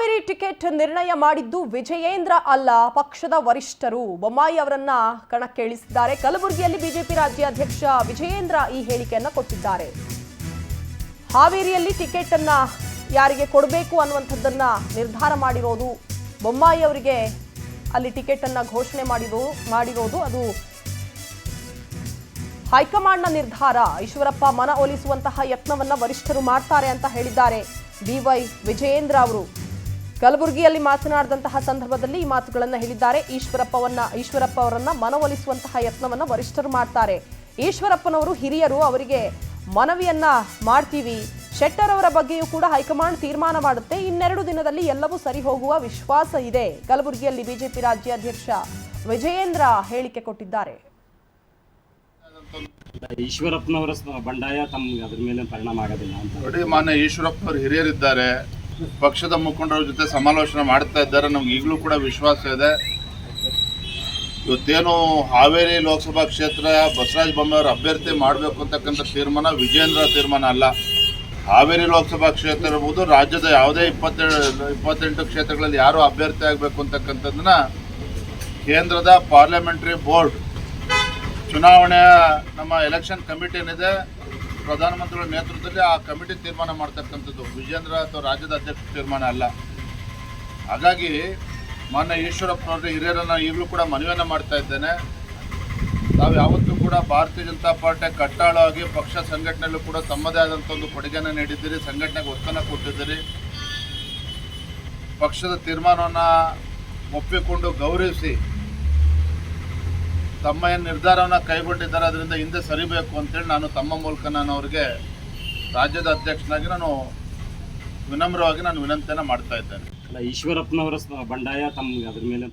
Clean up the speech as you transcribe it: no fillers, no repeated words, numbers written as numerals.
Haveri ticket ನಿರ್ಣಯ ಮಾಡಿದ್ದು ವಿಜಯೇಂದ್ರ ಅಲ್ಲ, ಪಕ್ಷದ ವರಿಷ್ಠರು. ಬೊಮ್ಮಾಯಿ ಅವರನ್ನ ಕಣಕ್ಕೆ ಇಳಿಸಿದ್ದಾರೆ. ಕಲಬುರಗಿಯಲ್ಲಿ ಬಿಜೆಪಿ ರಾಜ್ಯಾಧ್ಯಕ್ಷ ವಿಜಯೇಂದ್ರ ಈ ಹೇಳಿಕೆಯನ್ನ ಕೊಟ್ಟಿದ್ದಾರೆ. ಹಾವೇರಿಯಲ್ಲಿ ಟಿಕೆಟ್ ಅನ್ನ ಯಾರಿಗೆ ಕೊಡಬೇಕು ಅನ್ನುವಂಥದ್ದನ್ನ ನಿರ್ಧಾರ ಮಾಡಿರೋದು ಬೊಮ್ಮಾಯಿ ಅವರಿಗೆ. ಅಲ್ಲಿ ಟಿಕೆಟ್ ಅನ್ನ ಘೋಷಣೆ ಮಾಡಿರೋದು ಅದು ಹೈಕಮಾಂಡ್ನ ನಿರ್ಧಾರ. ಈಶ್ವರಪ್ಪ ಮನವೊಲಿಸುವಂತಹ ಯತ್ನವನ್ನ ವರಿಷ್ಠರು ಮಾಡ್ತಾರೆ ಅಂತ ಹೇಳಿದ್ದಾರೆ ಬಿವೈ ವಿಜಯೇಂದ್ರ ಅವರು. ಕಲಬುರಗಿಯಲ್ಲಿ ಮಾತನಾಡಿದಂತಹ ಸಂದರ್ಭದಲ್ಲಿ ಈ ಮಾತುಗಳನ್ನು ಹೇಳಿದ್ದಾರೆ. ಈಶ್ವರಪ್ಪ ಅವರನ್ನ ಮನವೊಲಿಸುವಂತಹ ಯತ್ನವನ್ನ ವರಿಷ್ಠರು ಮಾಡ್ತಾರೆ. ಈಶ್ವರಪ್ಪನವರು ಹಿರಿಯರು, ಅವರಿಗೆ ಮನವಿಯನ್ನ ಮಾಡ್ತೀವಿ. ಶೆಟ್ಟರ್ ಅವರ ಬಗ್ಗೆಯೂ ಕೂಡ ಹೈಕಮಾಂಡ್ ತೀರ್ಮಾನ ಮಾಡುತ್ತೆ. ಇನ್ನೆರಡು ದಿನದಲ್ಲಿ ಎಲ್ಲವೂ ಸರಿ ಹೋಗುವ ವಿಶ್ವಾಸ ಇದೆ. ಕಲಬುರಗಿಯಲ್ಲಿ ಬಿಜೆಪಿ ರಾಜ್ಯಾಧ್ಯಕ್ಷ ವಿಜಯೇಂದ್ರ ಹೇಳಿಕೆ ಕೊಟ್ಟಿದ್ದಾರೆ. ಈಶ್ವರಪ್ಪನವರ ಬಂಡಾಯ ತಮ್ಗೆ ಅದ್ರ ಮೇಲೆ ಪರಿಣಾಮ ಆಗೋದಿಲ್ಲ ಅಂತ ನೋಡಿ. ಮಾನ್ಯ ಈಶ್ವರಪ್ಪನವರು ಹಿರಿಯರಿದ್ದಾರೆ, ಪಕ್ಷದ ಮುಖಂಡರ ಜೊತೆ ಸಮಾಲೋಚನೆ ಮಾಡ್ತಾ ಇದ್ದಾರೆ. ನಮ್ಗೆ ಈಗಲೂ ಕೂಡ ವಿಶ್ವಾಸ ಇದೆ. ಇವತ್ತೇನು ಹಾವೇರಿ ಲೋಕಸಭಾ ಕ್ಷೇತ್ರ ಬಸವರಾಜ ಬೊಮ್ಮಾಯಿ ಅಭ್ಯರ್ಥಿ ಮಾಡಬೇಕು ಅಂತಕ್ಕಂಥ ತೀರ್ಮಾನ ವಿಜಯೇಂದ್ರ ತೀರ್ಮಾನ ಅಲ್ಲ. ಹಾವೇರಿ ಲೋಕಸಭಾ ಕ್ಷೇತ್ರ ಇರ್ಬೋದು, ರಾಜ್ಯದ ಯಾವುದೇ 28 ಕ್ಷೇತ್ರಗಳಲ್ಲಿ ಯಾರು ಅಭ್ಯರ್ಥಿ ಆಗಬೇಕು ಅಂತಕ್ಕಂಥದ್ದನ್ನ ಕೇಂದ್ರದ ಪಾರ್ಲಿಮೆಂಟರಿ ಬೋರ್ಡ್, ಚುನಾವಣೆಯ ನಮ್ಮ ಎಲೆಕ್ಷನ್ ಕಮಿಟಿ ಏನಿದೆ ಪ್ರಧಾನಮಂತ್ರಿಗಳ ನೇತೃತ್ವದಲ್ಲಿ ಆ ಕಮಿಟಿ ತೀರ್ಮಾನ ಮಾಡ್ತಕ್ಕಂಥದ್ದು. ವಿಜೇಂದ್ರ ಅಥವಾ ರಾಜ್ಯದ ಅಧ್ಯಕ್ಷ ತೀರ್ಮಾನ ಅಲ್ಲ. ಹಾಗಾಗಿ ಮಾನ್ಯ ಈಶ್ವರಪ್ಪನವ್ರ ಹಿರಿಯರನ್ನು ಈಗಲೂ ಕೂಡ ಮನವಿಯನ್ನು ಮಾಡ್ತಾ ಇದ್ದೇನೆ. ತಾವು ಯಾವತ್ತೂ ಕೂಡ ಭಾರತೀಯ ಜನತಾ ಪಾರ್ಟಿ ಕಟ್ಟಾಳವಾಗಿ ಪಕ್ಷ ಸಂಘಟನೆಯಲ್ಲೂ ಕೂಡ ತಮ್ಮದೇ ಆದಂಥ ಒಂದು ಕೊಡುಗೆಯನ್ನು ನೀಡಿದ್ದೀರಿ, ಸಂಘಟನೆಗೆ ಒತ್ತನ್ನು ಕೊಟ್ಟಿದ್ದೀರಿ. ಪಕ್ಷದ ತೀರ್ಮಾನವನ್ನು ಒಪ್ಪಿಕೊಂಡು ಗೌರವಿಸಿ ತಮ್ಮ ಏನು ನಿರ್ಧಾರವನ್ನು ಕೈಗೊಂಡಿದ್ದಾರೆ ಅದರಿಂದ ಹಿಂದೆ ಸರಿಬೇಕು ಅಂತೇಳಿ ನಾನು ತಮ್ಮ ಮೂಲಕ ನಾನು ಅವರಿಗೆ ರಾಜ್ಯದ ಅಧ್ಯಕ್ಷನಾಗಿ ವಿನಮ್ರವಾಗಿ ವಿನಂತಿಯನ್ನು ಮಾಡ್ತಾ ಇದ್ದೇನೆ. ಅಲ್ಲ, ಈಶ್ವರಪ್ಪನವರ ಬಂಡಾಯ ತಮ್ಗೆ ಅದ್ರ ಮೇಲೆ